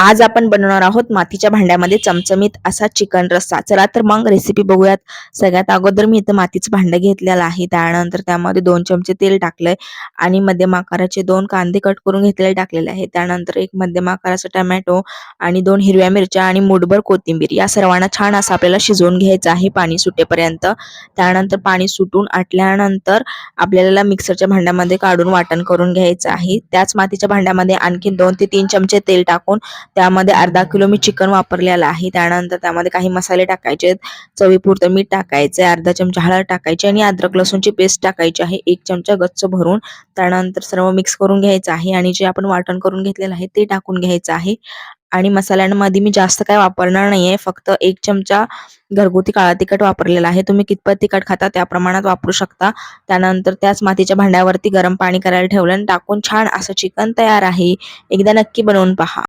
आज आपण बनवणार आहोत मातीच्या भांड्यामध्ये चमचमीत असा चिकन रस्सा. चला तर मग रेसिपी बघूयात. सगळ्यात अगोदर मी इथं मातीचं भांडं घेतलेलं आहे. त्यानंतर त्यामध्ये 2 चमचे तेल टाकलंय आणि मध्यम आकाराचे 2 कांदे कट करून घेतलेले टाकलेले आहेत. त्यानंतर एक मध्यम आकाराचा टोमॅटो आणि 2 हिरव्या मिरच्या आणि मूठभर कोथिंबीर या सर्वांना छान असं आपल्याला शिजवून घ्यायचं आहे पाणी सुटेपर्यंत. त्यानंतर पाणी सुटून आटल्यानंतर आपल्याला मिक्सरच्या भांड्यामध्ये काढून वाटण करून घ्यायचं आहे. त्याच मातीच्या भांड्यामध्ये आणखी 2 ते 3 चमचे तेल टाकून त्यामध्ये अर्धा किलो मी चिकन वापरलेलं आहे. त्यानंतर त्यामध्ये काही मसाले टाकायचे आहेत. चवीपुरतं मीठ टाकायचं आहे, अर्धा चमचा हळद टाकायची आणि अद्रक लसूणची पेस्ट टाकायची आहे 1 चमचा गच्च भरून. त्यानंतर सर्व मिक्स करून घ्यायचं आहे आणि जे आपण वाटण करून घेतलेलं आहे ते टाकून घ्यायचं आहे. आणि मसाल्यांमध्ये मी जास्त काय वापरणार नाहीये, फक्त 1 चमचा घरगुती काळा तिखट वापरलेला आहे. तुम्ही कितपत तिखट खाता त्या प्रमाणात वापरू शकता. त्यानंतर त्याच मातीच्या भांड्यावरती गरम पाणी करायला ठेवलं आणि टाकून छान असं चिकन तयार आहे. एकदा नक्की बनवून पहा.